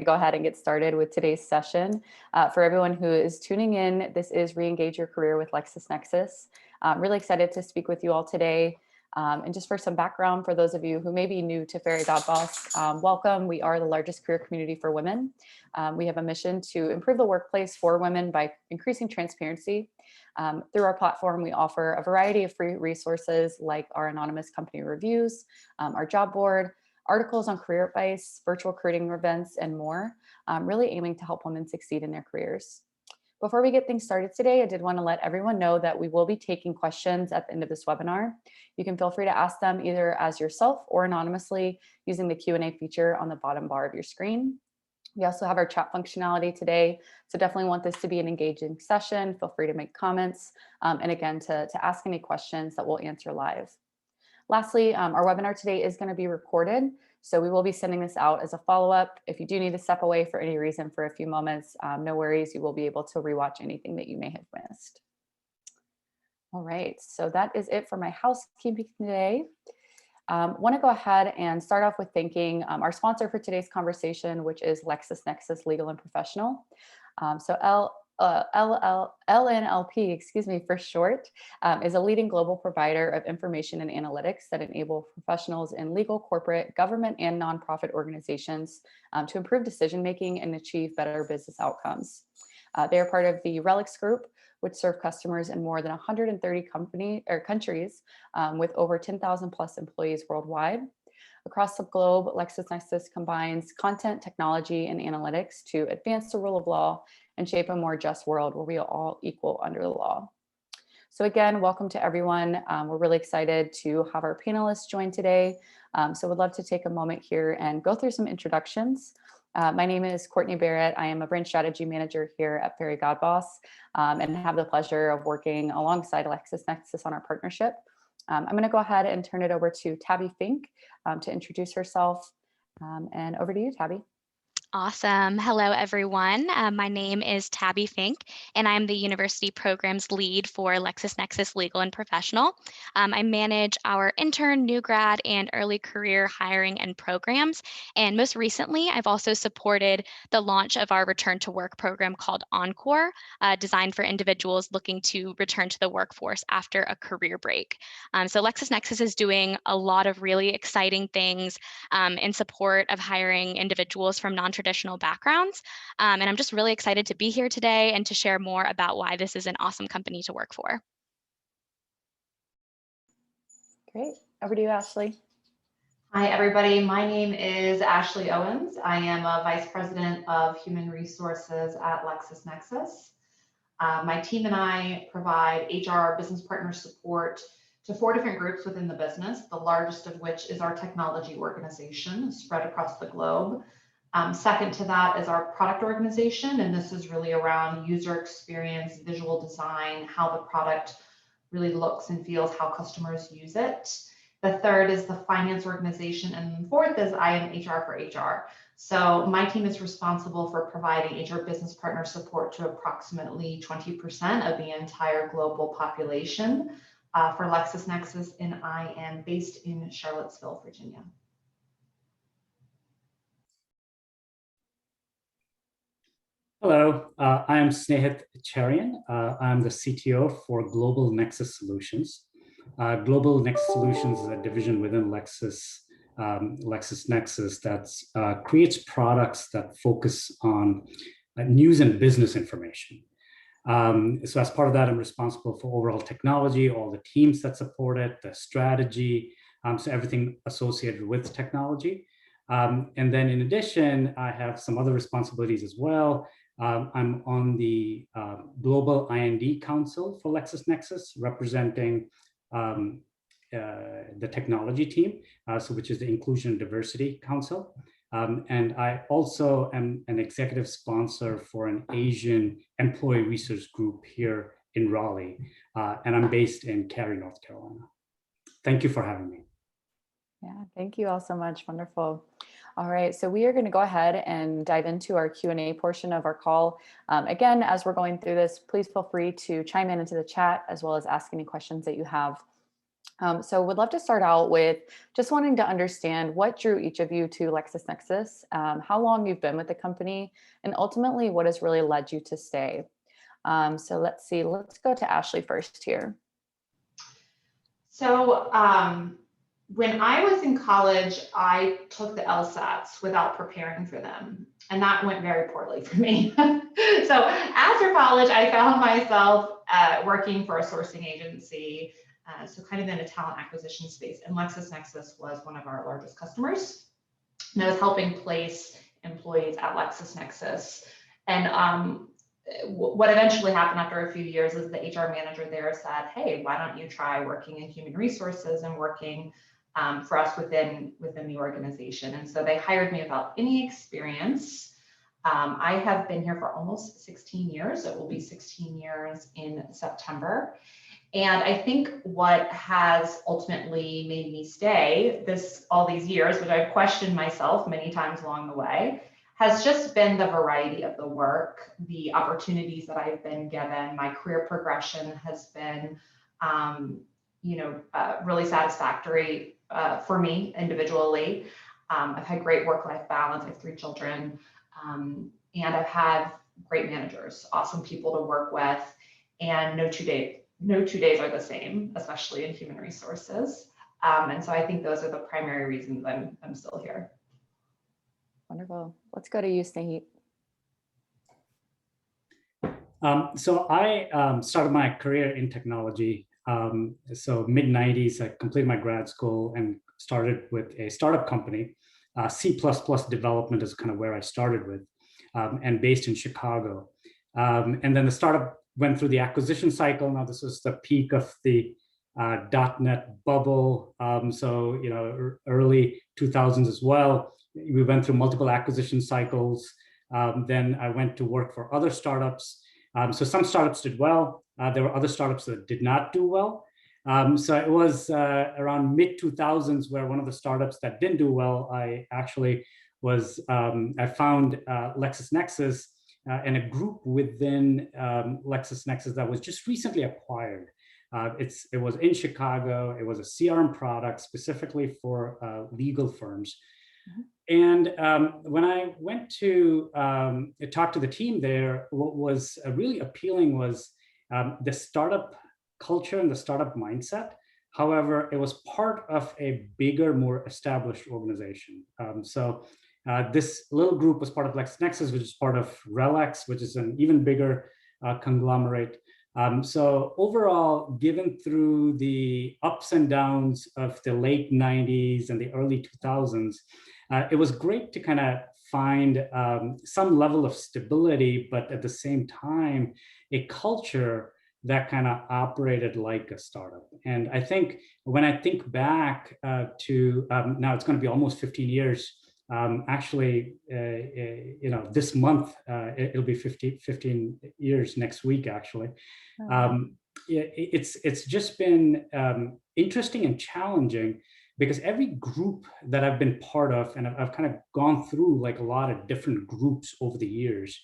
go ahead and get started with today's session. For everyone who is tuning in, this is Reengage Your Career with LexisNexis. I'm really excited to speak with you all today. And just for some background, for those of you who may be new to Fairy Godboss, welcome. We are the largest career community for women. We have a mission to improve the workplace for women by increasing transparency. Through our platform, we offer a variety of free resources like our anonymous company reviews, our job board, articles on career advice, virtual recruiting events, and more, really aiming to help women succeed in their careers. Before we get things started today, I did want to let everyone know that we will be taking questions at the end of this webinar. You can feel free to ask them either as yourself or anonymously using the Q&A feature on the bottom bar of your screen. We also have our chat functionality today, so definitely want this to be an engaging session. Feel free to make comments, and again, to ask any questions that we'll answer live. Lastly, our webinar today is going to be recorded, so we will be sending this out as a follow-up. If you do need to step away for any reason for a few moments, no worries, you will be able to rewatch anything that you may have missed. All right, so that is it for my housekeeping today. Want to go ahead and start off with thanking our sponsor for today's conversation, which is LexisNexis Legal and Professional. LNLP, excuse me, for short, is a leading global provider of information and analytics that enable professionals in legal, corporate, government, and nonprofit organizations to improve decision-making and achieve better business outcomes. They are part of the Relics Group, which serve customers in more than 130 countries with over 10,000 plus employees worldwide. Across the globe, LexisNexis combines content, technology, and analytics to advance the rule of law and shape a more just world where we are all equal under the law. So again, welcome to everyone. We're really excited to have our panelists join today. So we'd love to take a moment here and go through some introductions. My name is Courtney Barrett. I am a brand strategy manager here at Fairy Godboss and have the pleasure of working alongside LexisNexis on our partnership. I'm going to go ahead and turn it over to Tabby Fink to introduce herself. And over to you, Tabby. Awesome. Hello, everyone. My name is Tabby Fink, and I'm the University Programs Lead for LexisNexis Legal and Professional. I manage our intern, new grad, and early career hiring and programs. And most recently, I've also supported the launch of our return to work program called Encore, designed for individuals looking to return to the workforce after a career break. So LexisNexis is doing a lot of really exciting things in support of hiring individuals from non-traditional backgrounds. And I'm just really excited to be here today and to share more about why this is an awesome company to work for. Great. Over to you, Ashley. Hi, everybody. My name is Ashley Owens. I am a Vice President of Human Resources at LexisNexis. My team and I provide HR business partner support to 4 different groups within the business, the largest of which is our technology organization spread across the globe. Second to that is our product organization, and this is really around user experience, visual design, how the product really looks and feels, how customers use it. The third is the finance organization, and the fourth is I am HR for HR. So my team is responsible for providing HR business partner support to approximately 20% of the entire global population for LexisNexis, and I am based in Charlottesville, Virginia. Hello, I am Snehit Charian. I'm the CTO for Global Nexus Solutions. Global Nexus Solutions is a division within LexisNexis that creates products that focus on news and business information. So as part of that, I'm responsible for overall technology, all the teams that support it, the strategy, so everything associated with technology. And then in addition, I have some other responsibilities as well. I'm on the Global I&D Council for LexisNexis, representing the technology team, which is the Inclusion and Diversity Council. And I also am an executive sponsor for an Asian employee research group here in Raleigh, and I'm based in Cary, North Carolina. Thank you for having me. Yeah, thank you all so much. Wonderful. All right, so we are going to go ahead and dive into our Q&A portion of our call. Again, as we're going through this, please feel free to chime in into the chat as well as ask any questions that you have. So would love to start out with just wanting to understand what drew each of you to LexisNexis, how long you've been with the company, and ultimately what has really led you to stay. So let's see, let's go to Ashley first here. So when I was in college, I took the LSATs without preparing for them, and that went very poorly for me. So after college, I found myself working for a sourcing agency, so kind of in a talent acquisition space, and LexisNexis was one of our largest customers, and I was helping place employees at LexisNexis. And what eventually happened after a few years is the HR manager there said, hey, why don't you try working in human resources and working for us within the organization? And so they hired me without any experience. I have been here for almost 16 years. It will be 16 years in September. And I think what has ultimately made me stay all these years, which I've questioned myself many times along the way, has just been the variety of the work, the opportunities that I've been given. My career progression has been, really satisfactory for me individually. I've had great work-life balance. I have 3 children, and I've had great managers, awesome people to work with, and no two days are the same, especially in human resources. And so I think those are the primary reasons I'm still here. Wonderful. Let's go to you, Snehit. So I started my career in technology. So mid-90s, I completed my grad school and started with a startup company. C++ development is kind of where I started with, and based in Chicago. And then the startup went through the acquisition cycle. Now this was the peak of the .NET bubble. So, early 2000s as well. We went through multiple acquisition cycles. Then I went to work for other startups. So some startups did well. There were other startups that did not do well. So it was around mid 2000s where one of the startups that didn't do well, I actually was, I found LexisNexis and a group within LexisNexis that was just recently acquired. It was in Chicago. It was a CRM product specifically for legal firms. Mm-hmm. And when I went to talk to the team there, what was really appealing was the startup culture and the startup mindset. However, it was part of a bigger, more established organization. So this little group was part of LexisNexis, which is part of RELX, which is an even bigger conglomerate. So overall, given through the ups and downs of the late 90s and the early 2000s, it was great to kind of find some level of stability, but at the same time, a culture that kind of operated like a startup. And I think when I think back to now, it's going to be almost 15 years. Actually, this month, it'll be 15 years next week, actually. It's just been interesting and challenging because every group that I've been part of, and I've kind of gone through like a lot of different groups over the years,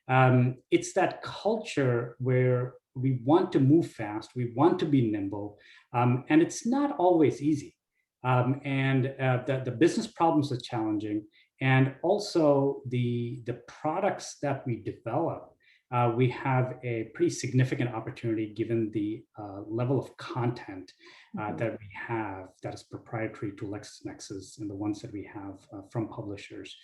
it's that culture where we want to move fast, we want to be nimble, and it's not always easy. The business problems are challenging, and also the products that we develop, we have a pretty significant opportunity given the level of content that we have that is proprietary to LexisNexis and the ones that we have from publishers.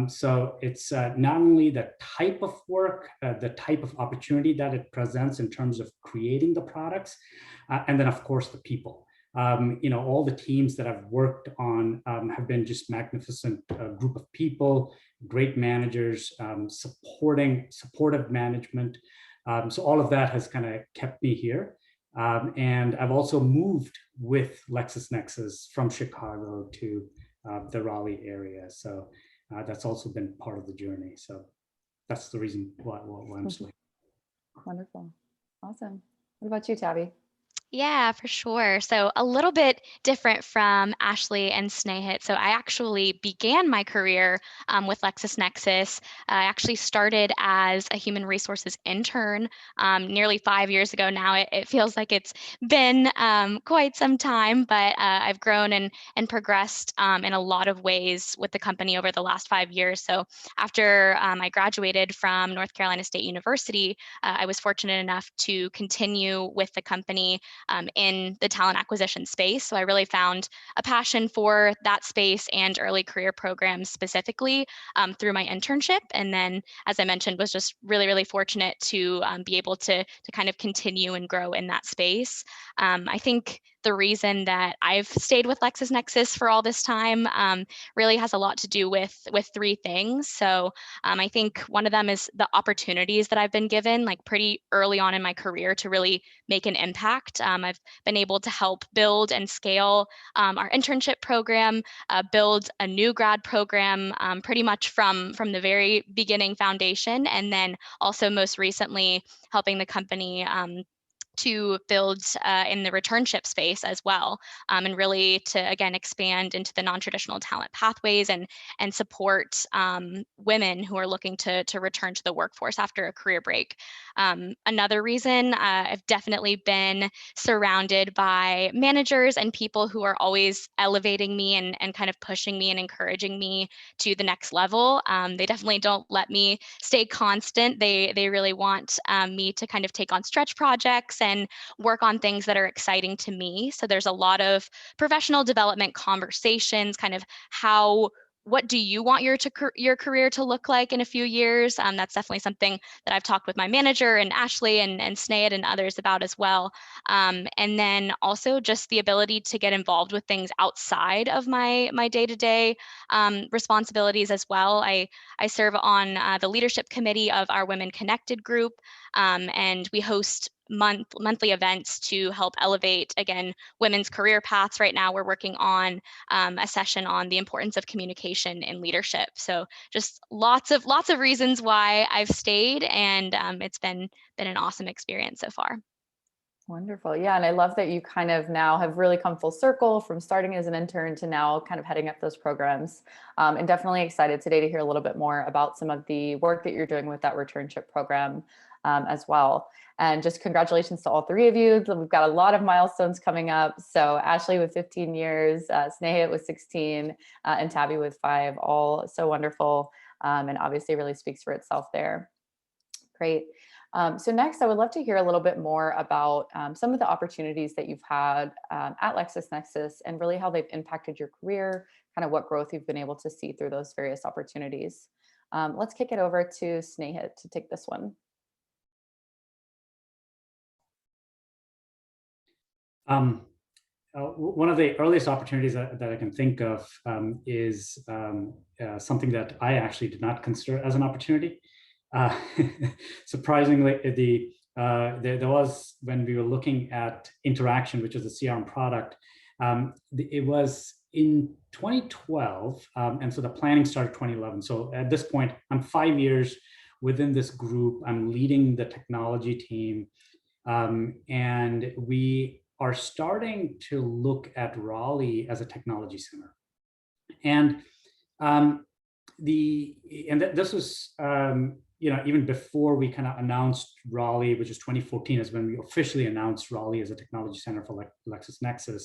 So it's not only the type of work, the type of opportunity that it presents in terms of creating the products, and then of course the people. All the teams that I've worked on have been just magnificent group of people, great managers, supportive management. So all of that has kind of kept me here. And I've also moved with LexisNexis from Chicago to the Raleigh area. So that's also been part of the journey. So that's the reason why I'm still here. Wonderful. Awesome. What about you, Tabby? Yeah, for sure. So a little bit different from Ashley and Snehit. So I actually began my career with LexisNexis. I actually started as a human resources intern nearly 5 years ago now. It feels like it's been quite some time, but I've grown and progressed in a lot of ways with the company over the last 5 years. So after I graduated from North Carolina State University, I was fortunate enough to continue with the company in the talent acquisition space. So I really found a passion for that space and early career programs specifically through my internship. And then, as I mentioned, was just really, really fortunate to be able to kind of continue and grow in that space. I think the reason that I've stayed with LexisNexis for all this time really has a lot to do with three things. So I think one of them is the opportunities that I've been given, like pretty early on in my career, to really make an impact. I've been able to help build and scale our internship program, build a new grad program pretty much from the very beginning foundation, and then also most recently helping the company to build in the returnship space as well, and really to again expand into the non-traditional talent pathways and support women who are looking to return to the workforce after a career break. Another reason, I've definitely been surrounded by managers and people who are always elevating me and kind of pushing me and encouraging me to the next level. They definitely don't let me stay constant. They really want me to kind of take on stretch projects and work on things that are exciting to me. So there's a lot of professional development conversations, kind of what do you want your career to look like in a few years? That's definitely something that I've talked with my manager and Ashley and Snead and others about as well. And then also just the ability to get involved with things outside of my day-to-day responsibilities as well. I serve on the leadership committee of our Women Connected group, and we host monthly events to help elevate, again, women's career paths. Right now, we're working on a session on the importance of communication in leadership. So just lots of reasons why I've stayed, and it's been an awesome experience so far. Wonderful. Yeah. And I love that you kind of now have really come full circle from starting as an intern to now kind of heading up those programs. And definitely excited today to hear a little bit more about some of the work that you're doing with that returnship program as well. And just congratulations to all three of you. We've got a lot of milestones coming up. So Ashley with 15 years, Snehit with 16, and Tabby with 5, all so wonderful. And obviously really speaks for itself there. Great. So next, I would love to hear a little bit more about some of the opportunities that you've had at LexisNexis and really how they've impacted your career, kind of what growth you've been able to see through those various opportunities. Let's kick it over to Snehit to take this one. One of the earliest opportunities that I can think of is something that I actually did not consider as an opportunity. Surprisingly, there was, when we were looking at Interaction, which is a CRM product, it was in 2012, and so the planning started 2011. So at this point, I'm 5 years within this group. I'm leading the technology team, and we are starting to look at Raleigh as a technology center. And this was even before we kind of announced Raleigh, which is 2014, is when we officially announced Raleigh as a technology center for LexisNexis.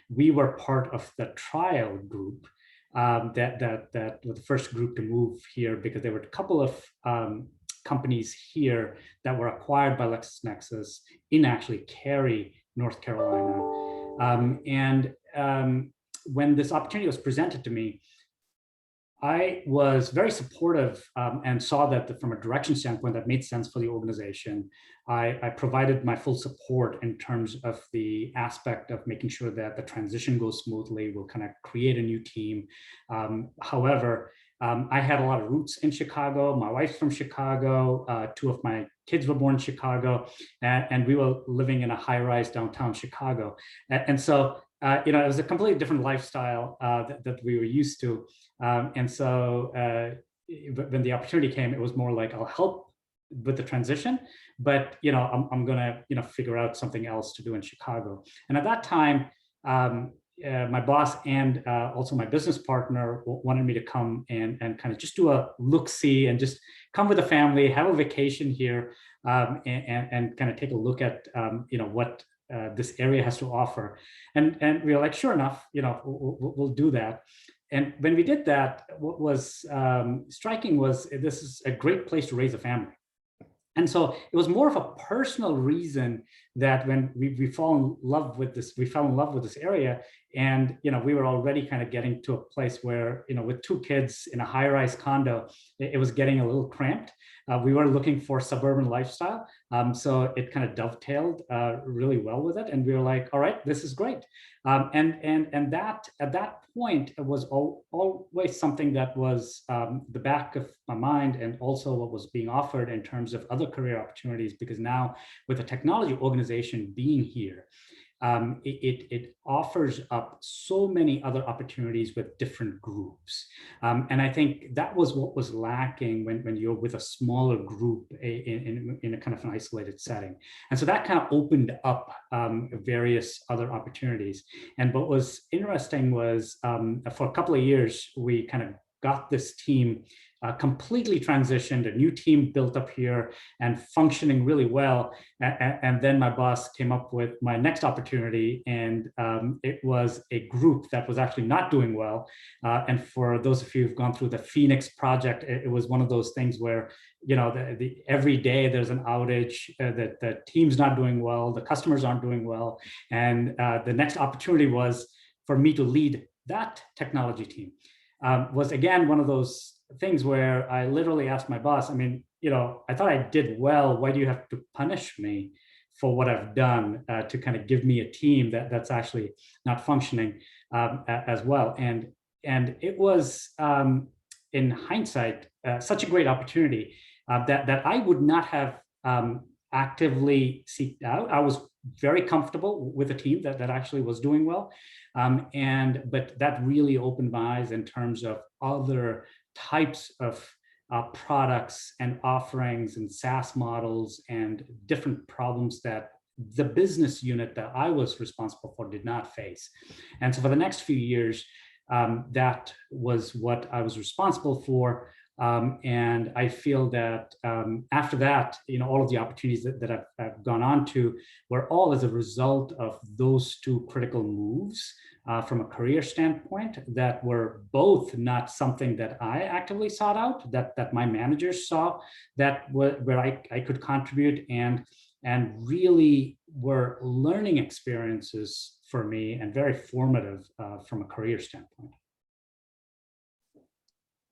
We were part of the trial group that was the first group to move here, because there were a couple of companies here that were acquired by LexisNexis in actually Cary, North Carolina. When this opportunity was presented to me, I was very supportive and saw that from a direction standpoint that made sense for the organization. I provided my full support in terms of the aspect of making sure that the transition goes smoothly. We'll kind of create a new team. However, I had a lot of roots in Chicago. My wife's from Chicago. 2 of my kids were born in Chicago, and we were living in a high-rise downtown Chicago. And so, it was a completely different lifestyle that we were used to. And so when the opportunity came, it was more like, I'll help with the transition, but I'm gonna figure out something else to do in Chicago. And at that time, my boss and also my business partner wanted me to come and kind of just do a look-see and just come with the family, have a vacation here, and kind of take a look at what this area has to offer. And we were like, sure enough, we'll do that. And when we did that, what was striking was this is a great place to raise a family. And so it was more of a personal reason that when we fell in love with this area, and we were already kind of getting to a place where with 2 kids in a high-rise condo, it was getting a little cramped. We were looking for suburban lifestyle, so it kind of dovetailed really well with it, and we were like, all right, this is great. And that at that point it was always something that was the back of my mind, and also what was being offered in terms of other career opportunities, because now with the technology organization being here, it offers up so many other opportunities with different groups. And I think that was what was lacking when you're with a smaller group in a kind of an isolated setting. And so that kind of opened up various other opportunities. And what was interesting was for a couple of years, we kind of got this team completely transitioned, a new team built up here and functioning really well. And then my boss came up with my next opportunity, and it was a group that was actually not doing well. And for those of you who've gone through the Phoenix project, it was one of those things where every day there's an outage, that the team's not doing well, the customers aren't doing well. And the next opportunity was for me to lead that technology team. Was again one of those things where I literally asked my boss, I thought I did well. Why do you have to punish me for what I've done to kind of give me a team that's actually not functioning as well? And it was, in hindsight, such a great opportunity that I would not have actively seeked out. I was very comfortable with a team that actually was doing well. But that really opened my eyes in terms of other types of products and offerings and SaaS models and different problems that the business unit that I was responsible for did not face. And so for the next few years, that was what I was responsible for. And I feel that after that, all of the opportunities that I've gone on to were all as a result of those 2 critical moves from a career standpoint that were both not something that I actively sought out, that my managers saw that where I could contribute, and really were learning experiences for me and very formative from a career standpoint.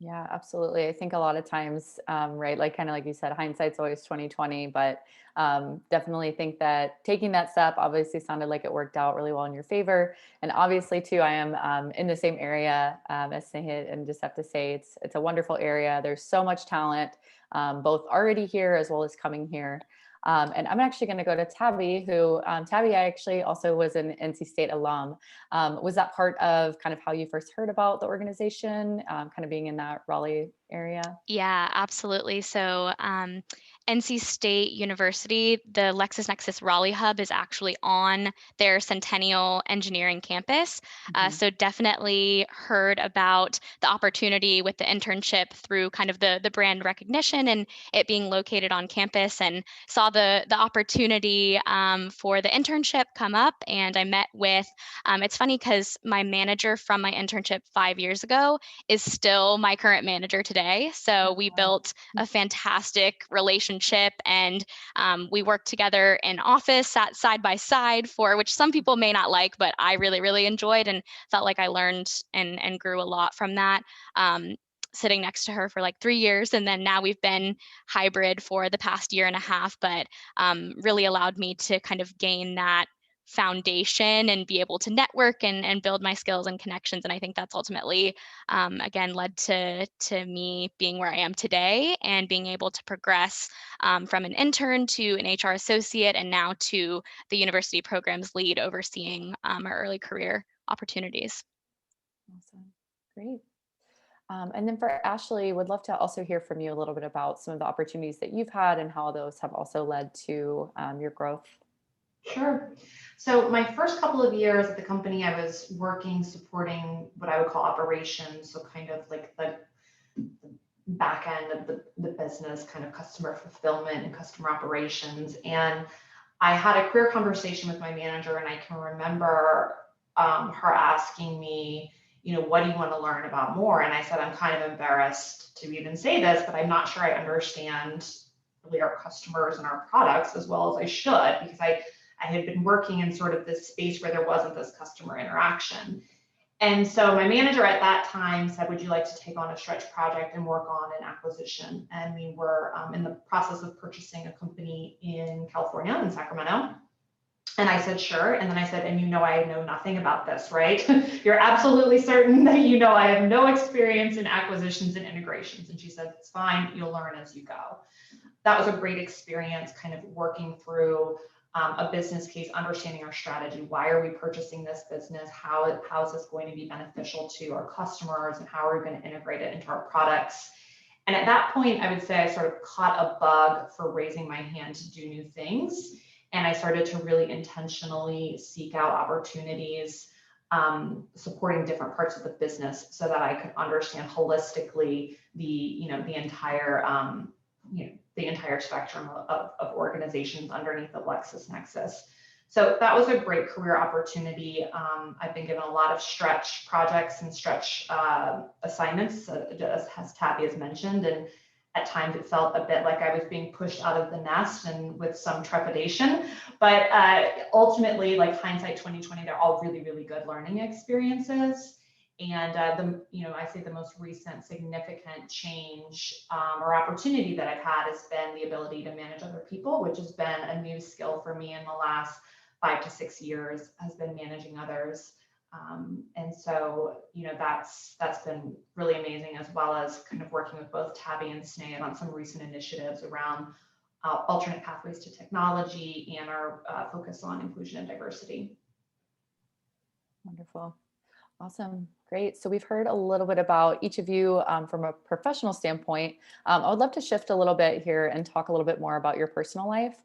Yeah, absolutely. I think a lot of times, right, like kind of like you said, hindsight's always 2020, but definitely think that taking that step obviously sounded like it worked out really well in your favor. And obviously too, I am in the same area as Snehit, and just have to say it's a wonderful area. There's so much talent, both already here as well as coming here. And I'm actually going to go to Tabby, who, Tabby, I actually also was an NC State alum. Was that part of kind of how you first heard about the organization, kind of being in that Raleigh area? Yeah, absolutely. So NC State University, the LexisNexis Raleigh Hub is actually on their Centennial Engineering campus. So definitely heard about the opportunity with the internship through kind of the brand recognition and it being located on campus, and saw the opportunity for the internship come up. And I met with, it's funny because my manager from my internship 5 years ago is still my current manager today. So we built a fantastic relationship, and we worked together in office, sat side by side, for which some people may not like, but I really, really enjoyed and felt like I learned and grew a lot from that. Sitting next to her for like 3 years. And then now we've been hybrid for the past year and a half, but really allowed me to kind of gain that foundation and be able to network and build my skills and connections. And I think that's ultimately, again, led to me being where I am today and being able to progress from an intern to an HR associate, and now to the university programs lead, overseeing our early career opportunities. Awesome. Great. And then for Ashley, would love to also hear from you a little bit about some of the opportunities that you've had and how those have also led to your growth. Sure. So my first couple of years at the company, I was working supporting what I would call operations, so kind of like the back end of the business, kind of customer fulfillment and customer operations. And I had a career conversation with my manager, and I can remember her asking me, what do you want to learn about more? And I said, I'm kind of embarrassed to even say this, but I'm not sure I understand really our customers and our products as well as I should, because I had been working in sort of this space where there wasn't this customer interaction. And so my manager at that time said, would you like to take on a stretch project and work on an acquisition? And we were in the process of purchasing a company in California, in Sacramento. And I said, sure. And then I said, and I know nothing about this, right? You're absolutely certain that I have no experience in acquisitions and integrations. And she said, it's fine, you'll learn as you go. That was a great experience, kind of working through a business case, understanding our strategy. Why are we purchasing this business? How is this going to be beneficial to our customers, and how are we going to integrate it into our products? And at that point, I would say I sort of caught a bug for raising my hand to do new things. And I started to really intentionally seek out opportunities supporting different parts of the business so that I could understand holistically the entire spectrum of organizations underneath of LexisNexis. So that was a great career opportunity. I've been given a lot of stretch projects and stretch assignments, as Tabby has mentioned, and at times it felt a bit like I was being pushed out of the nest and with some trepidation. But ultimately, like hindsight 2020, they're all really, really good learning experiences. And I say the most recent significant change or opportunity that I've had has been the ability to manage other people, which has been a new skill for me in the last 5 to 6 years, has been managing others. And so, that's been really amazing, as well as kind of working with both Tabby and Sinead on some recent initiatives around alternate pathways to technology and our focus on inclusion and diversity. Wonderful. Awesome. Great. So we've heard a little bit about each of you from a professional standpoint. I would love to shift a little bit here and talk a little bit more about your personal life.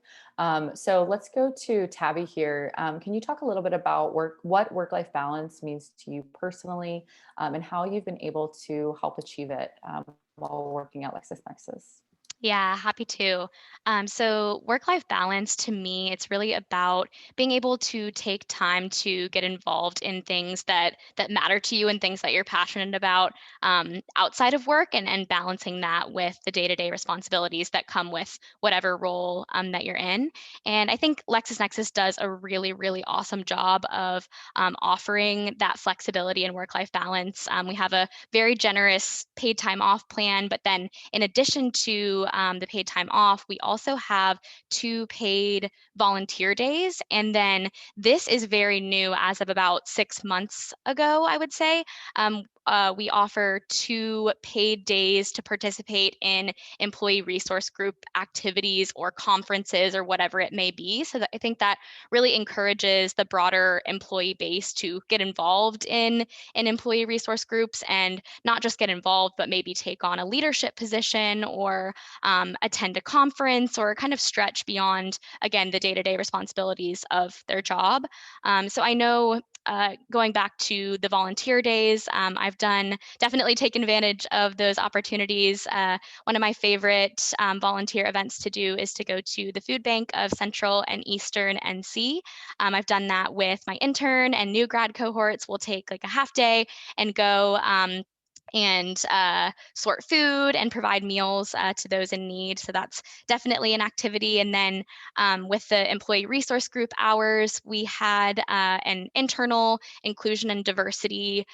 So let's go to Tabby here. Can you talk a little bit about what work-life balance means to you personally, and how you've been able to help achieve it while working at LexisNexis? Yeah, happy to. So work-life balance, to me, it's really about being able to take time to get involved in things that matter to you and things that you're passionate about outside of work, and balancing that with the day-to-day responsibilities that come with whatever role that you're in. And I think LexisNexis does a really, really awesome job of offering that flexibility and work-life balance. We have a very generous paid time off plan, but then in addition to the paid time off, we also have 2 paid volunteer days. And then this is very new as of about 6 months ago, I would say. We offer 2 paid days to participate in employee resource group activities or conferences or whatever it may be. So I think that really encourages the broader employee base to get involved in employee resource groups, and not just get involved, but maybe take on a leadership position or attend a conference, or kind of stretch beyond, again, the day-to-day responsibilities of their job. So I know going back to the volunteer days, I've definitely taken advantage of those opportunities. One of my favorite volunteer events to do is to go to the food bank of Central and Eastern NC. I've done that with my intern and new grad cohorts. We'll take like a half day and go and sort food and provide meals to those in need. So that's definitely an activity. And then with the employee resource group hours, we had an internal inclusion and diversity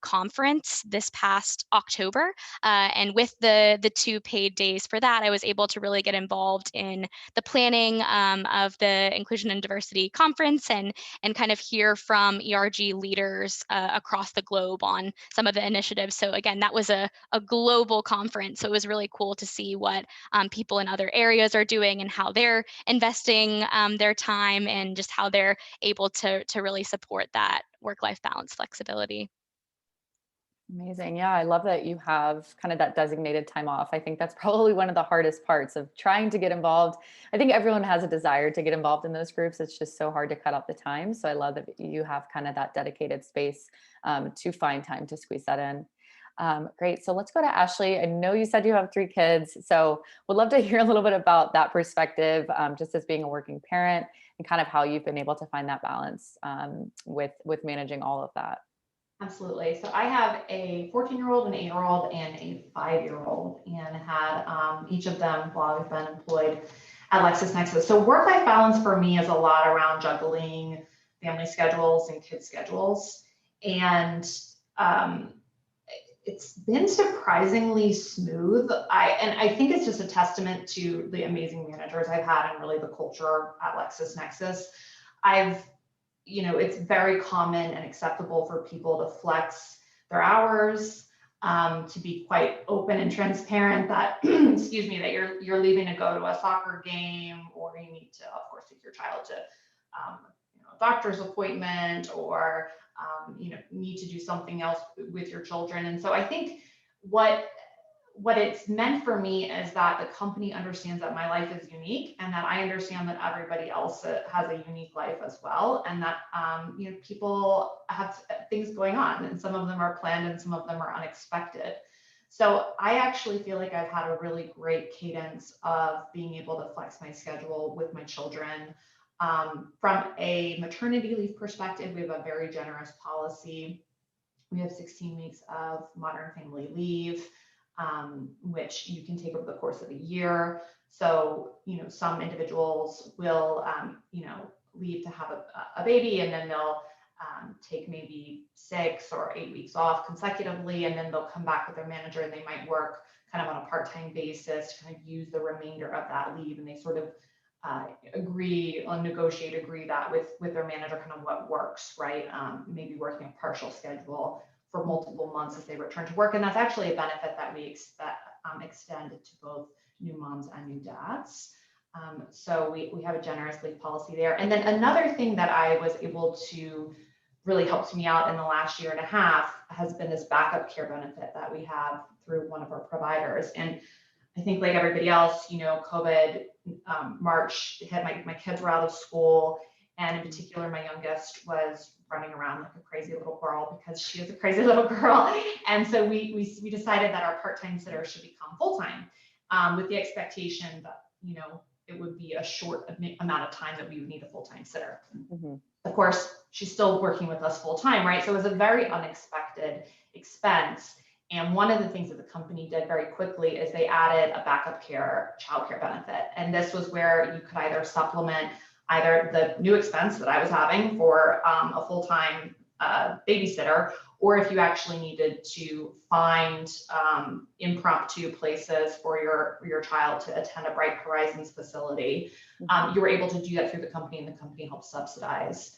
conference this past October. And with the 2 paid days for that, I was able to really get involved in the planning of the inclusion and diversity conference, and kind of hear from ERG leaders across the globe on some of the initiatives. So again, that was a global conference. So it was really cool to see what people in other areas are doing and how they're investing their time, and just how they're able to really support that work-life balance flexibility. Amazing. Yeah, I love that you have kind of that designated time off. I think that's probably one of the hardest parts of trying to get involved. I think everyone has a desire to get involved in those groups. It's just so hard to cut out the time. So I love that you have kind of that dedicated space to find time to squeeze that in. Great. So let's go to Ashley. I know you said you have 3 kids, so would love to hear a little bit about that perspective, just as being a working parent and kind of how you've been able to find that balance with managing all of that. Absolutely. So I have a 14-year-old, an 8-year-old, and a 5-year-old, and had each of them while I've been employed at LexisNexis. So work-life balance for me is a lot around juggling family schedules and kid schedules. And it's been surprisingly smooth. I think it's just a testament to the amazing managers I've had and really the culture at LexisNexis. It's very common and acceptable for people to flex their hours, to be quite open and transparent that, excuse me, that you're leaving to go to a soccer game, or you need to, of course, take your child to a doctor's appointment, or need to do something else with your children. And so I think what it's meant for me is that the company understands that my life is unique, and that I understand that everybody else has a unique life as well, and that people have things going on, and some of them are planned and some of them are unexpected. So I actually feel like I've had a really great cadence of being able to flex my schedule with my children. From a maternity leave perspective, we have a very generous policy. We have 16 weeks of modern family leave, which you can take over the course of a year. So, some individuals will, leave to have a baby, and then they'll take maybe 6 or 8 weeks off consecutively, and then they'll come back with their manager, and they might work kind of on a part-time basis to kind of use the remainder of that leave, and they sort of agree that with their manager, kind of what works, right? Maybe working a partial schedule for multiple months as they return to work. And that's actually a benefit that we extend to both new moms and new dads. So we have a generous leave policy there. And then another thing that I was able to really helps me out in the last year and a half has been this backup care benefit that we have through one of our providers. And I think, like everybody else, COVID, March hit, my kids were out of school, and in particular, my youngest was running around like a crazy little girl, because she is a crazy little girl. And so we decided that our part-time sitter should become full-time, with the expectation that, it would be a short amount of time that we would need a full-time sitter. Mm-hmm. Of course, she's still working with us full-time, right? So it was a very unexpected expense. And one of the things that the company did very quickly is they added a backup care childcare benefit. And this was where you could either supplement either the new expense that I was having for a full-time babysitter, or if you actually needed to find impromptu places for your child to attend a Bright Horizons facility, you were able to do that through the company, and the company helped subsidize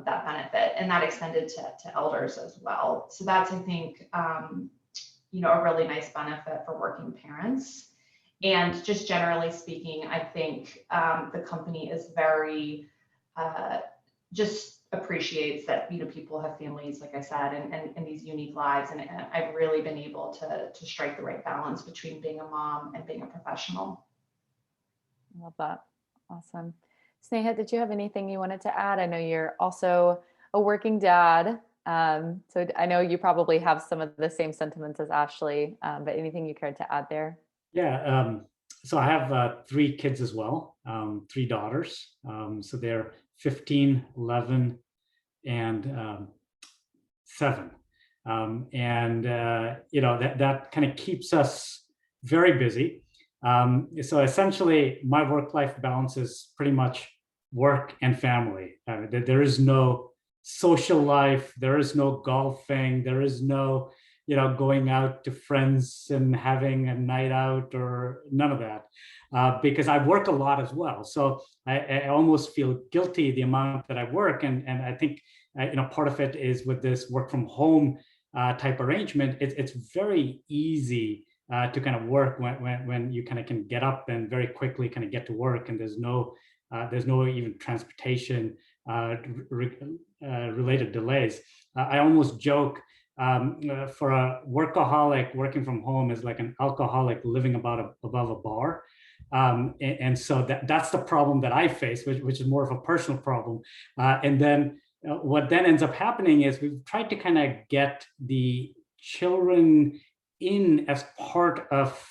that benefit. And that extended to elders as well. So that's, I think, a really nice benefit for working parents. And just generally speaking, I think the company is very, just appreciates that, people have families, like I said, and these unique lives. And I've really been able to strike the right balance between being a mom and being a professional. I love that. Awesome. Sneha, did you have anything you wanted to add? I know you're also a working dad. So I know you probably have some of the same sentiments as Ashley, but anything you cared to add there? Yeah, so I have 3 kids as well, 3 daughters. So they're 15, 11, and 7. That kind of keeps us very busy. So essentially, my work-life balance is pretty much work and family. There is no social life, there is no golfing, there is no going out to friends and having a night out, or none of that, because I work a lot as well. So I almost feel guilty the amount that I work, and I think part of it is with this work from home type arrangement. It's very easy to kind of work when you kind of can get up and very quickly kind of get to work, and there's no even transportation related delays. I almost joke for a workaholic, working from home is like an alcoholic living above a bar. And so that's the problem that I face, which is more of a personal problem. And then what then ends up happening is we've tried to kind of get the children in as part of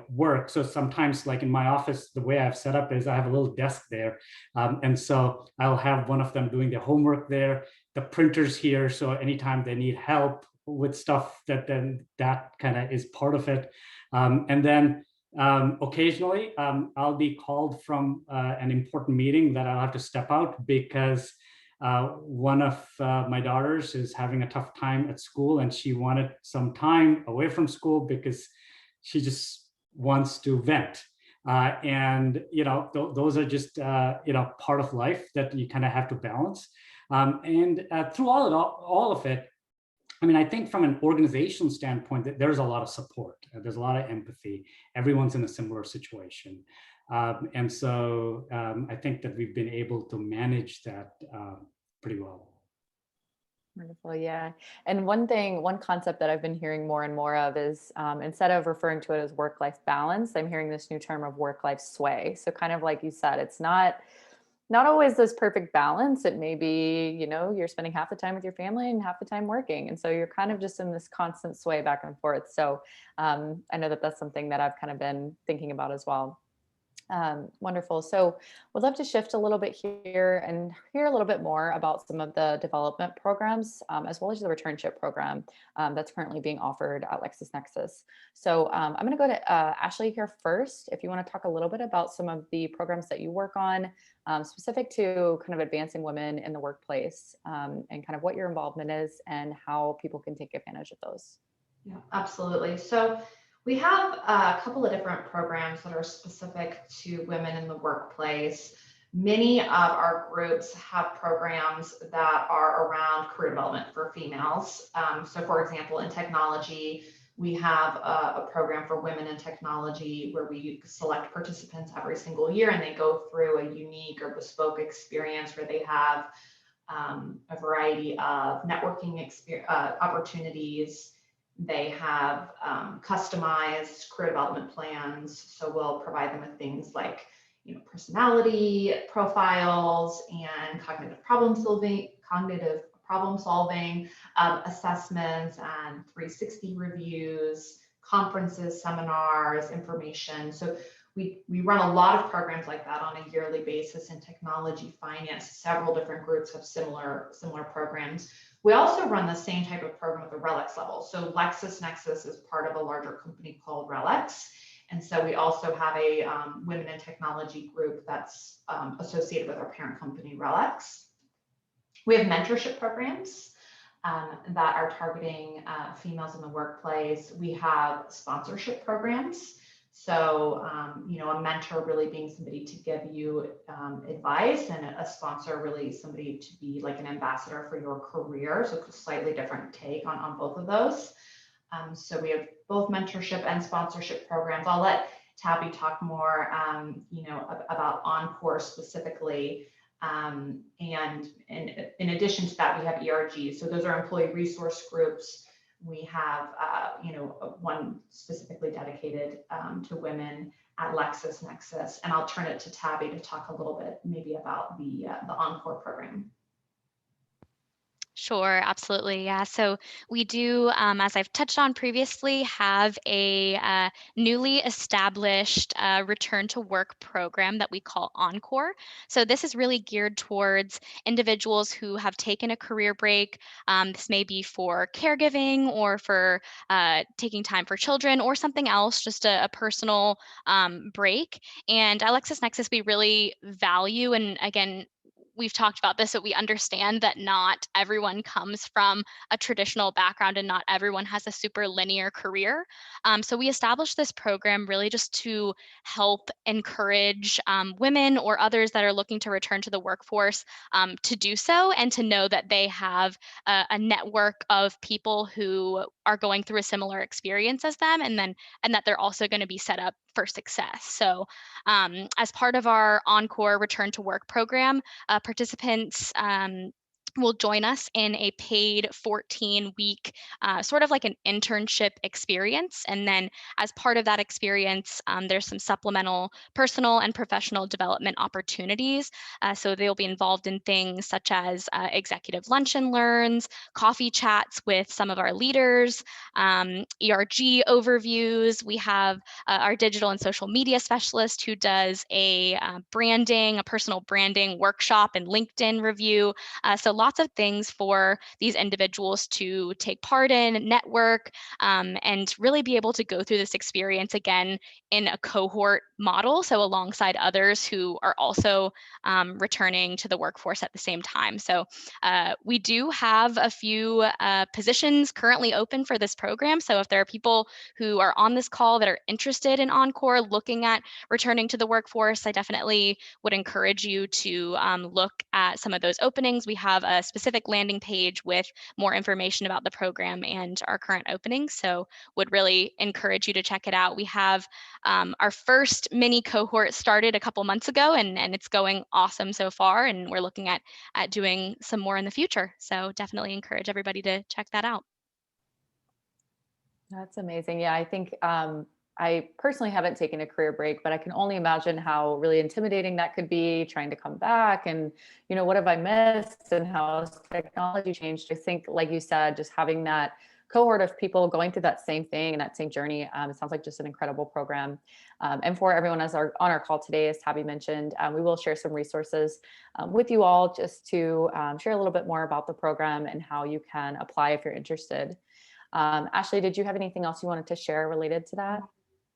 work. So sometimes, like in my office, the way I've set up is I have a little desk there. And so I'll have one of them doing their homework there. The printer's here. So anytime they need help with stuff, then that kind of is part of it. And then occasionally I'll be called from an important meeting that I'll have to step out because one of my daughters is having a tough time at school, and she wanted some time away from school because she just wants to vent. And those are just part of life that you kind of have to balance. And through all of it, I mean, I think from an organizational standpoint, that there's a lot of support. There's a lot of empathy. Everyone's in a similar situation. And so I think that we've been able to manage that pretty well. Wonderful, yeah. And one concept that I've been hearing more and more of is instead of referring to it as work-life balance, I'm hearing this new term of work-life sway. So kind of like you said, it's not always this perfect balance. It may be, you're spending half the time with your family and half the time working. And so you're kind of just in this constant sway back and forth. So I know that that's something that I've kind of been thinking about as well. Wonderful. So would love to shift a little bit here and hear a little bit more about some of the development programs, as well as the returnship program that's currently being offered at LexisNexis. So I'm going to go to Ashley here first. If you want to talk a little bit about some of the programs that you work on, specific to kind of advancing women in the workplace, and kind of what your involvement is and how people can take advantage of those. Yeah, absolutely. So we have a couple of different programs that are specific to women in the workplace. Many of our groups have programs that are around career development for females. So for example, in technology, we have a program for women in technology where we select participants every single year, and they go through a unique or bespoke experience where they have a variety of networking opportunities. They have customized career development plans. So we'll provide them with things like, personality profiles and cognitive problem solving, assessments and 360 reviews, conferences, seminars, information. So we run a lot of programs like that on a yearly basis in technology, finance. Several different groups have similar programs. We also run the same type of program at the RELX level. So LexisNexis is part of a larger company called RELX. And so we also have a women in technology group that's associated with our parent company, RELX. We have mentorship programs that are targeting females in the workplace. We have sponsorship programs. So, a mentor really being somebody to give you advice, and a sponsor really somebody to be like an ambassador for your career. So it's a slightly different take on both of those. So we have both mentorship and sponsorship programs. I'll let Tabby talk more, about Encore specifically. And in addition to that, we have ERGs. So those are employee resource groups. We have, one specifically dedicated to women at LexisNexis, and I'll turn it to Tabby to talk a little bit maybe about the Encore program. Sure, absolutely. Yeah. So we do, as I've touched on previously, have a newly established return to work program that we call Encore. So this is really geared towards individuals who have taken a career break. This may be for caregiving or for taking time for children or something else, just a personal break. And at LexisNexis, we really value, and again, we've talked about this, that we understand that not everyone comes from a traditional background and not everyone has a super linear career. So we established this program really just to help encourage women or others that are looking to return to the workforce to do so, and to know that they have a network of people who are going through a similar experience as them, and that they're also going to be set up for success. So as part of our Encore Return to Work program, participants will join us in a paid 14-week, sort of like an internship experience. And then as part of that experience, there's some supplemental personal and professional development opportunities. So they'll be involved in things such as executive lunch and learns, coffee chats with some of our leaders, ERG overviews. We have our digital and social media specialist who does a personal branding workshop and LinkedIn review. So lots of things for these individuals to take part in, network, and really be able to go through this experience again in a cohort model. So alongside others who are also returning to the workforce at the same time. So we do have a few positions currently open for this program. So if there are people who are on this call that are interested in Encore, looking at returning to the workforce, I definitely would encourage you to look at some of those openings. We have a specific landing page with more information about the program and our current openings. So would really encourage you to check it out. We have our first mini cohort started a couple months ago, and it's going awesome so far. And we're looking at doing some more in the future. So definitely encourage everybody to check that out. That's amazing. Yeah, I think I personally haven't taken a career break, but I can only imagine how really intimidating that could be, trying to come back and, what have I missed and how has technology changed? I think, like you said, just having that cohort of people going through that same thing and that same journey, it sounds like just an incredible program. And for everyone on our call today, as Tabby mentioned, we will share some resources with you all just to share a little bit more about the program and how you can apply if you're interested. Ashley, did you have anything else you wanted to share related to that?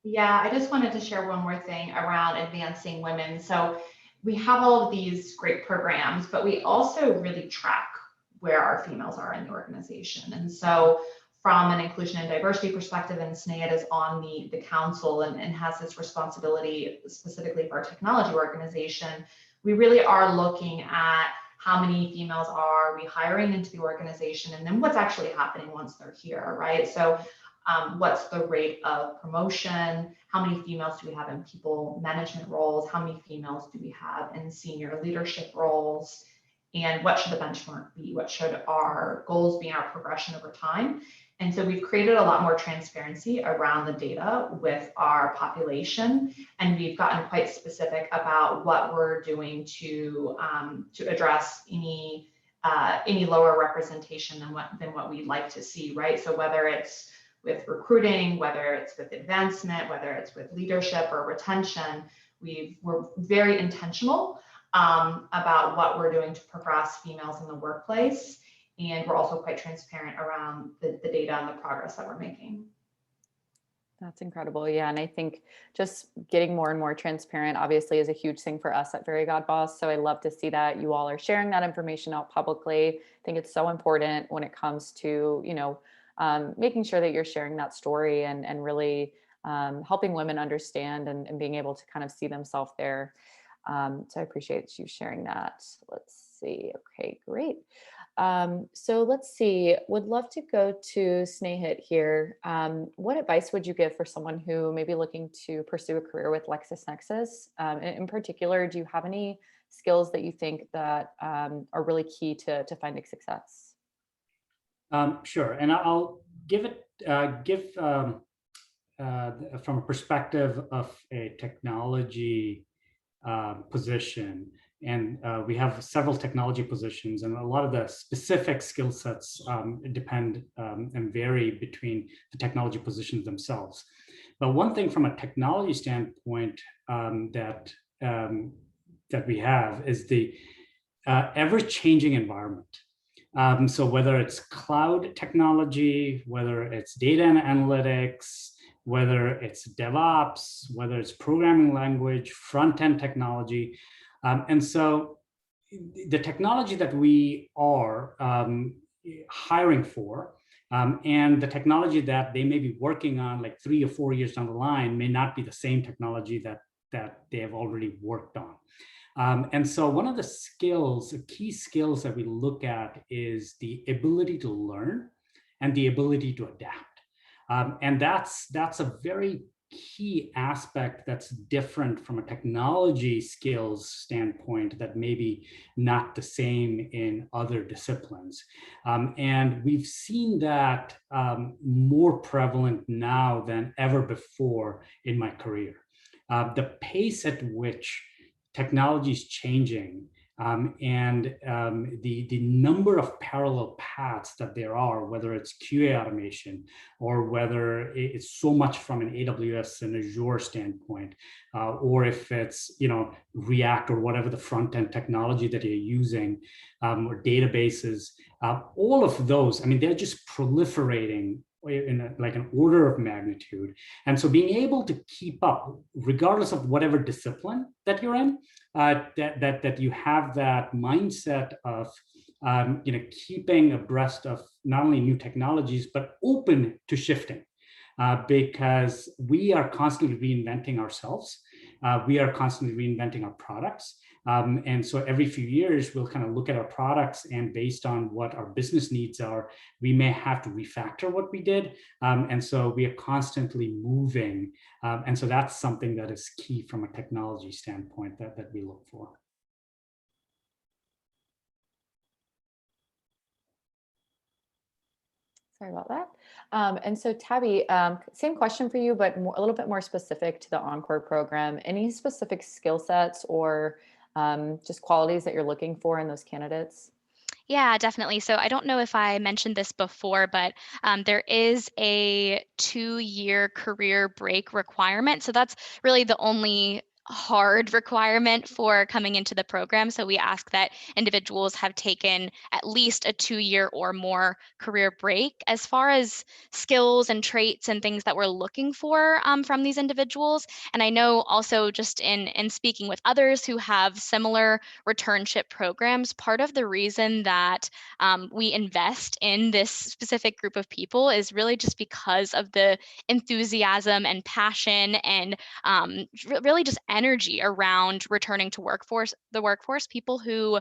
Yeah, I just wanted to share one more thing around advancing women. So we have all of these great programs, but we also really track where our females are in the organization. And so from an inclusion and diversity perspective, and SNAID is on the council and has this responsibility specifically for our technology organization, we really are looking at how many females are we hiring into the organization, and then what's actually happening once they're here, right? So what's the rate of promotion? How many females do we have in people management roles? How many females do we have in senior leadership roles? And what should the benchmark be? What should our goals be in our progression over time? And so we've created a lot more transparency around the data with our population, and we've gotten quite specific about what we're doing to address any lower representation than what we'd like to see, right? So whether it's with recruiting, whether it's with advancement, whether it's with leadership or retention, we're very intentional about what we're doing to progress females in the workplace. And we're also quite transparent around the data and the progress that we're making. That's incredible. Yeah. And I think just getting more and more transparent obviously is a huge thing for us at Very God Boss. So I love to see that you all are sharing that information out publicly. I think it's so important when it comes to, making sure that you're sharing that story and really helping women understand and being able to kind of see themselves there. So I appreciate you sharing that. Let's see. Okay, great. So let's see, would love to go to Snehit here. What advice would you give for someone who may be looking to pursue a career with LexisNexis? In particular, do you have any skills that you think that are really key to finding success? Sure, and I'll give from a perspective of a technology position. And we have several technology positions, and a lot of the specific skill sets depend and vary between the technology positions themselves. But one thing from a technology standpoint that we have is the ever-changing environment. So whether it's cloud technology, whether it's data and analytics, whether it's DevOps, whether it's programming language, front-end technology. And so the technology that we are hiring for and the technology that they may be working on like 3 or 4 years down the line may not be the same technology that they have already worked on. And so one of the key skills that we look at is the ability to learn and the ability to adapt. And that's a very key aspect that's different from a technology skills standpoint that maybe not the same in other disciplines. And we've seen that more prevalent now than ever before in my career. The pace at which technology is changing the number of parallel paths that there are, whether it's QA automation or whether it's so much from an AWS and Azure standpoint, or if it's React or whatever the front end technology that you're using, or databases, all of those. I mean, they're just proliferating in like an order of magnitude, and so being able to keep up, regardless of whatever discipline that you're in. That you have that mindset of keeping abreast of not only new technologies but open to shifting, because we are constantly reinventing ourselves. We are constantly reinventing our products, and so every few years we'll kind of look at our products, and based on what our business needs are, we may have to refactor what we did, and so we are constantly moving. And so that's something that is key from a technology standpoint that we look for. Sorry about that. And so Tabby, same question for you, but a little bit more specific to the Encore program. Any specific skill sets or just qualities that you're looking for in those candidates? Yeah, definitely. So I don't know if I mentioned this before, but there is a 2-year career break requirement. So that's really the only hard requirement for coming into the program. So we ask that individuals have taken at least a 2-year or more career break. As far as skills and traits and things that we're looking for from these individuals, and I know also just in speaking with others who have similar returnship programs, part of the reason that we invest in this specific group of people is really just because of the enthusiasm and passion and really just energy around returning to the workforce. People who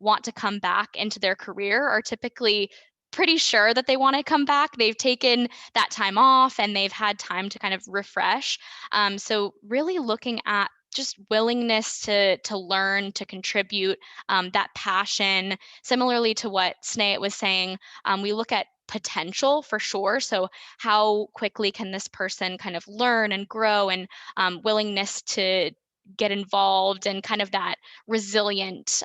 want to come back into their career are typically pretty sure that they want to come back. They've taken that time off and they've had time to kind of refresh. So really looking at just willingness to learn, to contribute, that passion. Similarly to what Snehit was saying, we look at potential for sure. So how quickly can this person kind of learn and grow, and willingness to get involved, and kind of that resilient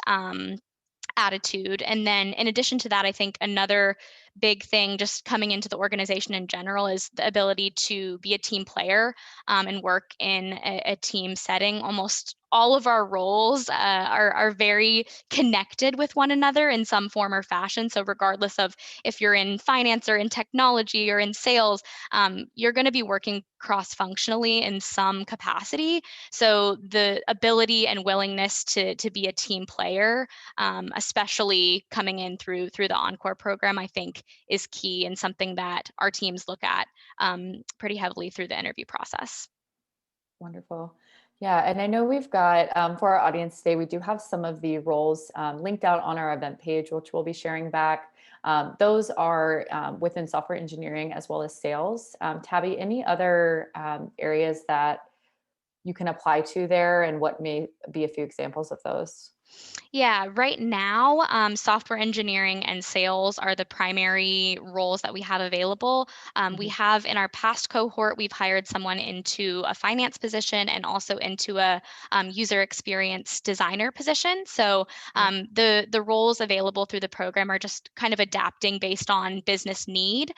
attitude. And then in addition to that, I think another big thing just coming into the organization in general is the ability to be a team player and work in a team setting. Almost all of our roles are very connected with one another in some form or fashion. So regardless of if you're in finance or in technology or in sales, you're going to be working cross-functionally in some capacity. So the ability and willingness to be a team player, especially coming in through the Encore program, I think is key, and something that our teams look at pretty heavily through the interview process. Wonderful. Yeah, and I know we've got, for our audience today, we do have some of the roles linked out on our event page, which we'll be sharing back. Those are within software engineering as well as sales. Tabby, any other areas that you can apply to there, and what may be a few examples of those? Yeah, right now, software engineering and sales are the primary roles that we have available. We have in our past cohort, we've hired someone into a finance position and also into a user experience designer position. So the roles available through the program are just kind of adapting based on business need.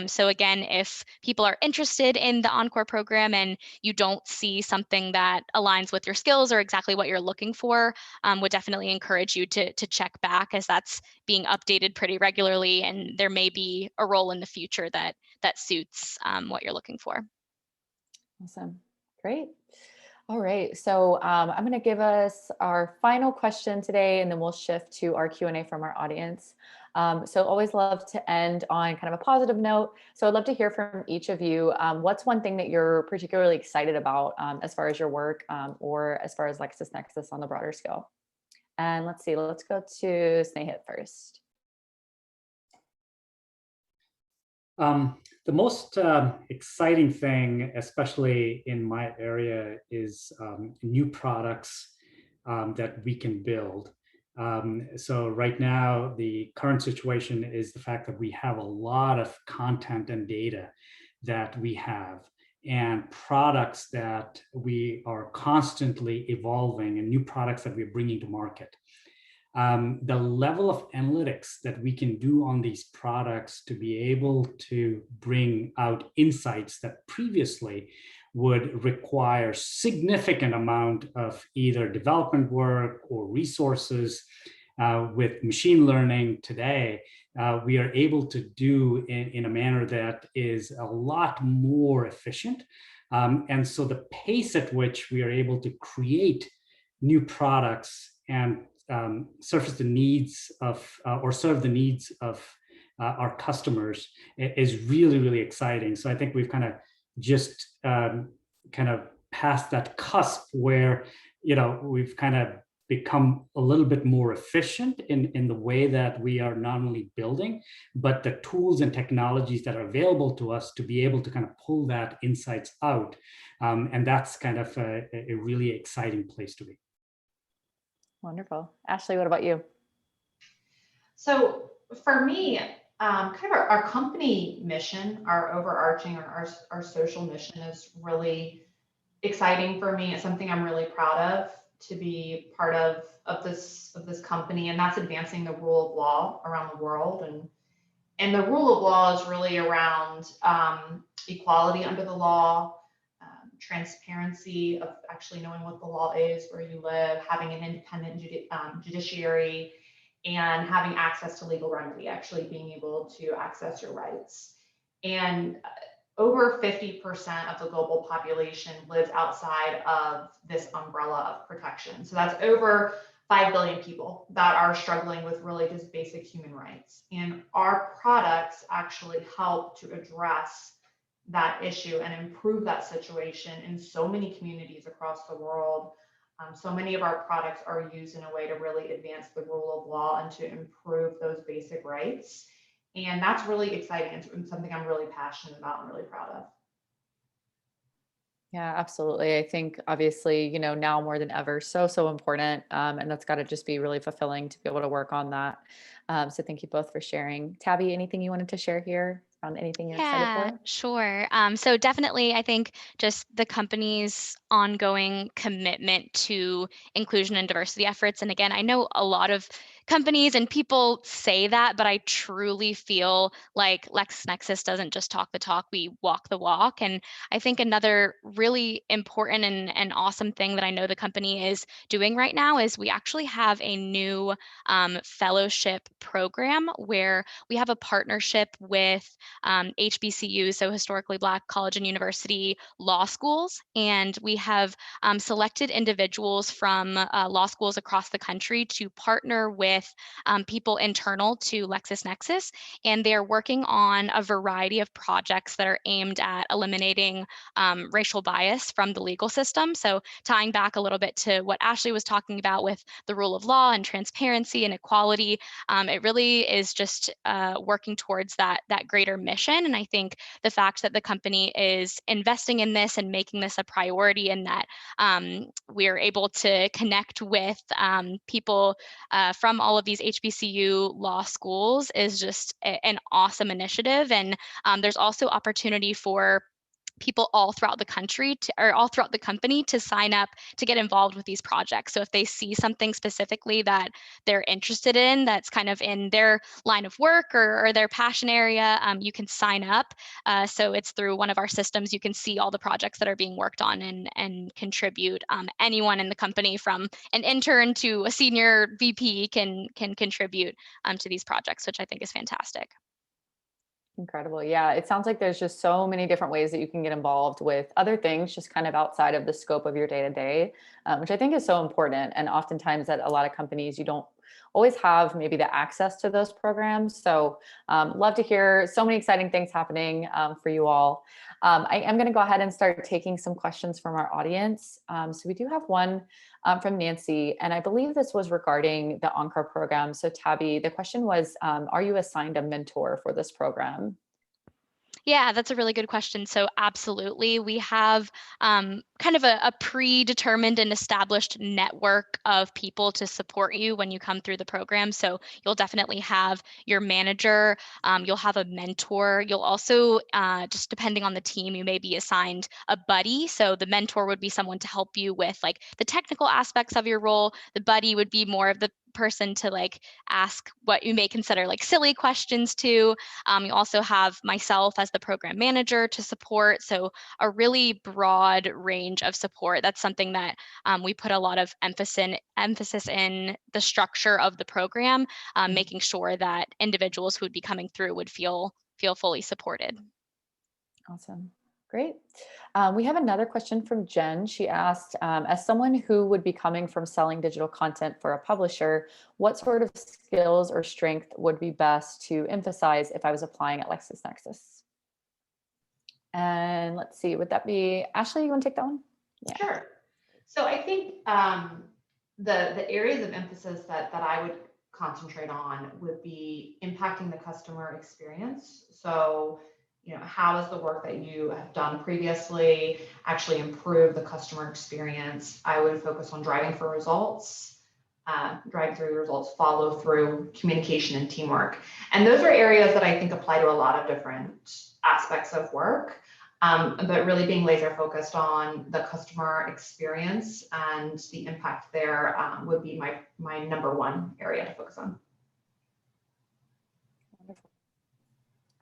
So again, if people are interested in the Encore program and you don't see something that aligns with your skills or exactly what you're looking for, would definitely encourage you to check back, as that's being updated pretty regularly, and there may be a role in the future that suits what you're looking for. Awesome. Great. All right. So I'm going to give us our final question today, and then we'll shift to our Q&A from our audience. So always love to end on kind of a positive note. So I'd love to hear from each of you. What's one thing that you're particularly excited about as far as your work or as far as LexisNexis on the broader scale? And let's see, let's go to Snehit first. The most exciting thing, especially in my area, is new products that we can build. So right now, the current situation is the fact that we have a lot of content and data that we have, and products that we are constantly evolving, and new products that we're bringing to market. The level of analytics that we can do on these products to be able to bring out insights that previously would require significant amount of either development work or resources. With machine learning today, we are able to do in a manner that is a lot more efficient. And so the pace at which we are able to create new products and surface the needs of or serve the needs of our customers is really, really exciting. So I think we've kind of just kind of passed that cusp where, we've kind of become a little bit more efficient in the way that we are not only building, but the tools and technologies that are available to us to be able to kind of pull that insights out. And that's kind of a really exciting place to be. Wonderful. Ashley, what about you? So for me, kind of our company mission, our overarching, our social mission is really exciting for me. It's something I'm really proud of to be part of this company, and that's advancing the rule of law around the world. And the rule of law is really around equality under the law, transparency of actually knowing what the law is where you live, having an independent judiciary, and having access to legal remedy, actually being able to access your rights. And over 50% of the global population lives outside of this umbrella of protection. So that's over 5 billion people that are struggling with really just basic human rights. And our products actually help to address that issue and improve that situation in so many communities across the world. So many of our products are used in a way to really advance the rule of law and to improve those basic rights. And that's really exciting and something I'm really passionate about and really proud of. Yeah, absolutely. I think obviously, now more than ever, so important. And that's got to just be really fulfilling to be able to work on that. So thank you both for sharing. Tabby, anything you wanted to share here on anything you're excited Yeah, for? sure. So definitely, I think just the company's ongoing commitment to inclusion and diversity efforts. And again, I know a lot of companies and people say that, but I truly feel like LexisNexis doesn't just talk the talk, we walk the walk. And I think another really important and awesome thing that I know the company is doing right now is we actually have a new fellowship program where we have a partnership with HBCU, so historically Black college and university law schools. And we have selected individuals from law schools across the country to partner with people internal to LexisNexis. And they're working on a variety of projects that are aimed at eliminating racial bias from the legal system. So tying back a little bit to what Ashley was talking about with the rule of law and transparency and equality, it really is just working towards that greater mission. And I think the fact that the company is investing in this and making this a priority, and that we're able to connect with people from all of these HBCU law schools is just an awesome initiative. And there's also opportunity for people all throughout the country or all throughout the company to sign up to get involved with these projects. So if they see something specifically that they're interested in, that's kind of in their line of work or their passion area, you can sign up. So it's through one of our systems. You can see all the projects that are being worked on and contribute. Anyone in the company from an intern to a senior VP can contribute to these projects, which I think is fantastic. Incredible. Yeah, it sounds like there's just so many different ways that you can get involved with other things, just kind of outside of the scope of your day-to-day, which I think is so important. And oftentimes at a lot of companies, you don't always have maybe the access to those programs. So love to hear so many exciting things happening for you all. I am going to go ahead and start taking some questions from our audience. So we do have one from Nancy, and I believe this was regarding the Encore program. So Tabby, the question was, are you assigned a mentor for this program? Yeah, that's a really good question. So absolutely, we have kind of a predetermined and established network of people to support you when you come through the program. So you'll definitely have your manager, you'll have a mentor. You'll also, just depending on the team, you may be assigned a buddy. So the mentor would be someone to help you with like the technical aspects of your role. The buddy would be more of the person to like ask what you may consider like silly questions to. You also have myself as the program manager to support. So a really broad range of support. That's something that we put a lot of emphasis in the structure of the program, making sure that individuals who would be coming through would feel fully supported. Awesome. Great. We have another question from Jen. She asked, as someone who would be coming from selling digital content for a publisher, what sort of skills or strength would be best to emphasize if I was applying at LexisNexis? And let's see, would that be, Ashley, you want to take that one? Yeah. Sure. So I think the areas of emphasis that I would concentrate on would be impacting the customer experience. So, how does the work that you have done previously actually improve the customer experience? I would focus on driving for results, drive through results, follow through, communication, and teamwork. And those are areas that I think apply to a lot of different aspects of work. But really being laser focused on the customer experience and the impact there would be my number one area to focus on.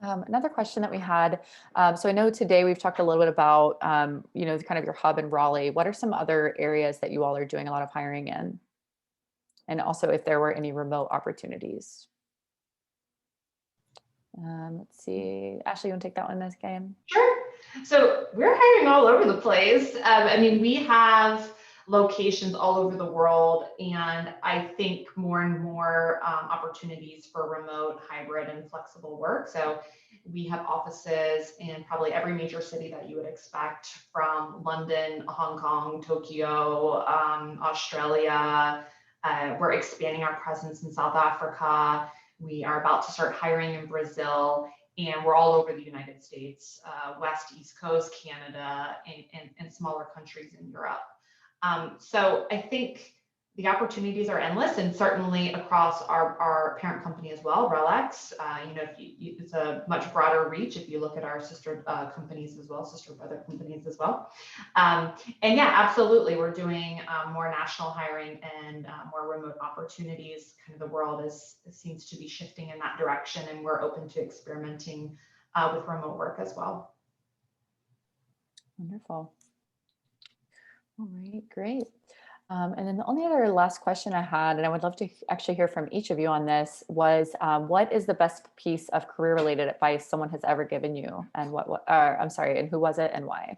Another question that we had, so I know today we've talked a little bit about, kind of your hub in Raleigh. What are some other areas that you all are doing a lot of hiring in? And also if there were any remote opportunities. Let's see, Ashley, you want to take that one this game? Sure. So we're hiring all over the place. We have locations all over the world, and I think more and more opportunities for remote, hybrid, and flexible work. So we have offices in probably every major city that you would expect, from London, Hong Kong, Tokyo, Australia. We're expanding our presence in South Africa. We are about to start hiring in Brazil, and we're all over the United States, West, East Coast, Canada, and smaller countries in Europe. So I think the opportunities are endless, and certainly across our parent company as well, RELX. It's a much broader reach if you look at our sister companies as well, sister brother companies as well. And yeah, absolutely, we're doing more national hiring and more remote opportunities. Kind of the world seems to be shifting in that direction, and we're open to experimenting with remote work as well. Wonderful. All right, great. And then the only other last question I had, and I would love to actually hear from each of you on this, was what is the best piece of career-related advice someone has ever given you, and and who was it and why?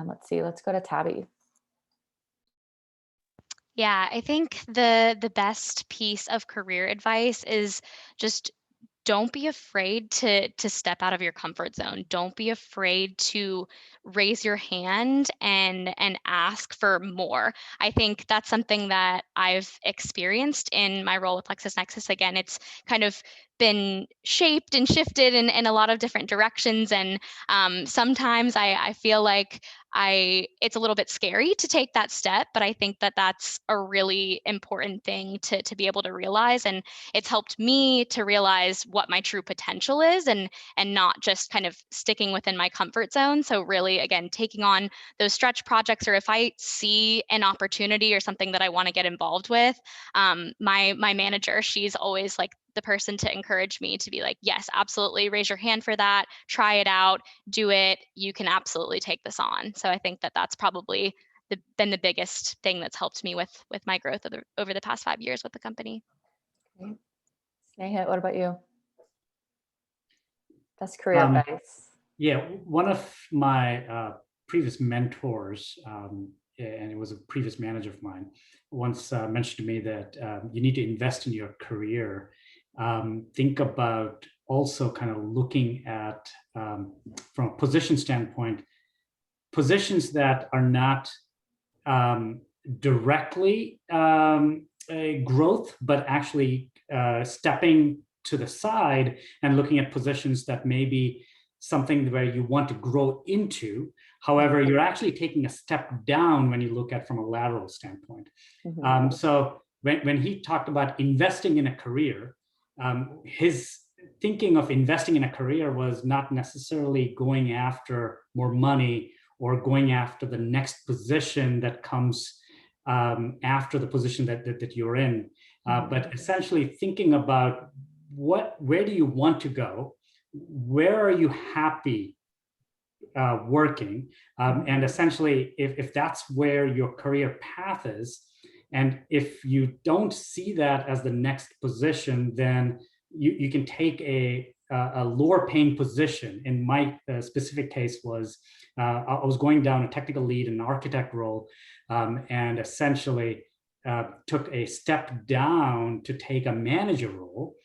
Let's see, let's go to Tabby. Yeah, I think the best piece of career advice is just don't be afraid to step out of your comfort zone. Don't be afraid to raise your hand and ask for more. I think that's something that I've experienced in my role with LexisNexis. Again, it's kind of been shaped and shifted in a lot of different directions. And sometimes I feel like it's a little bit scary to take that step, but I think that that's a really important thing to be able to realize. And it's helped me to realize what my true potential is and not just kind of sticking within my comfort zone. So really, again, taking on those stretch projects, or if I see an opportunity or something that I want to get involved with, my manager, she's always like the person to encourage me to be like, yes, absolutely, raise your hand for that, try it out, do it, you can absolutely take this on. So I think that that's probably been the biggest thing that's helped me with my growth over the past 5 years with the company. Great. Sneha, what about you? Best career advice? Yeah, one of my previous mentors, and it was a previous manager of mine, once mentioned to me that you need to invest in your career. Think about also kind of looking at, from a position standpoint, positions that are not directly growth, but actually stepping to the side and looking at positions that may be something where you want to grow into. However, you're actually taking a step down when you look at from a lateral standpoint. So when he talked about investing in a career, his thinking of investing in a career was not necessarily going after more money or going after the next position that comes after the position that you're in, but essentially thinking about where do you want to go, where are you happy working, and essentially if that's where your career path is, and if you don't see that as the next position, then you can take a lower paying position. In my specific case was I was going down a technical lead and architect role, and essentially took a step down to take a manager role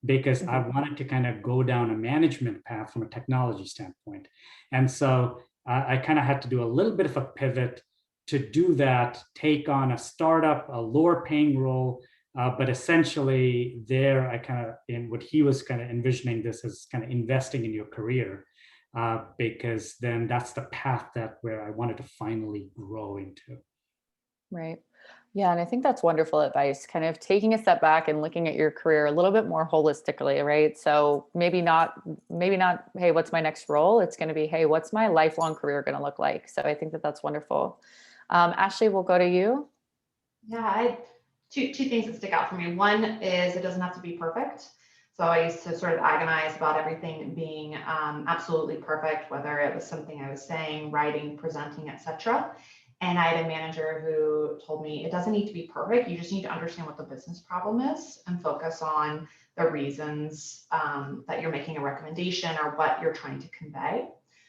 because I wanted to kind of go down a management path from a technology standpoint. And so I kind of had to do a little bit of a pivot to do that, take on a startup, a lower paying role, but essentially there I kind of, in what he was kind of envisioning this as kind of investing in your career, because then that's the path where I wanted to finally grow into. Right. Yeah. And I think that's wonderful advice, kind of taking a step back and looking at your career a little bit more holistically, right? So maybe not, hey, what's my next role? It's going to be, hey, what's my lifelong career going to look like? So I think that that's wonderful. Ashley, we'll go to you. Yeah, two things that stick out for me. One is it doesn't have to be perfect. So I used to sort of agonize about everything being absolutely perfect, whether it was something I was saying, writing, presenting, etc. And I had a manager who told me it doesn't need to be perfect. You just need to understand what the business problem is and focus on the reasons that you're making a recommendation or what you're trying to convey.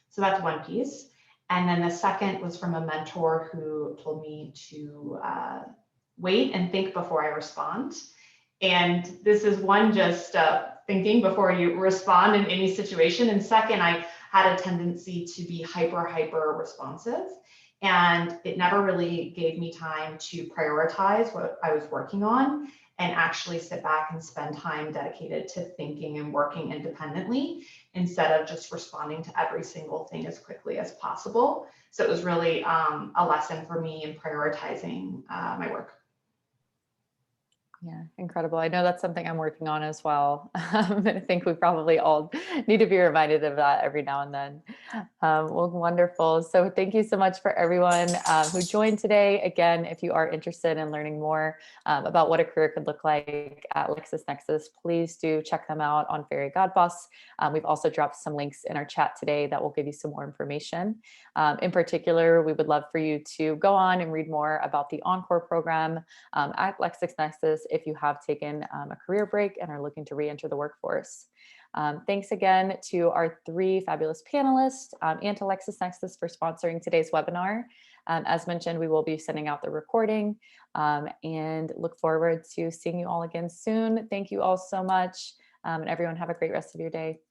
So that's one piece. And then the second was from a mentor who told me to wait and think before I respond. And this is one, just thinking before you respond in any situation. And second, I had a tendency to be hyper responsive. And it never really gave me time to prioritize what I was working on and actually sit back and spend time dedicated to thinking and working independently instead of just responding to every single thing as quickly as possible. So it was really a lesson for me in prioritizing my work. Yeah, incredible. I know that's something I'm working on as well. And I think we probably all need to be reminded of that every now and then. Well, wonderful. So thank you so much for everyone who joined today. Again, if you are interested in learning more about what a career could look like at LexisNexis, please do check them out on Fairy Godboss. We've also dropped some links in our chat today that will give you some more information. In particular, we would love for you to go on and read more about the Encore program at LexisNexis if you have taken a career break and are looking to re-enter the workforce. Thanks again to our three fabulous panelists and to LexisNexis for sponsoring today's webinar. As mentioned, we will be sending out the recording and look forward to seeing you all again soon. Thank you all so much, and everyone have a great rest of your day.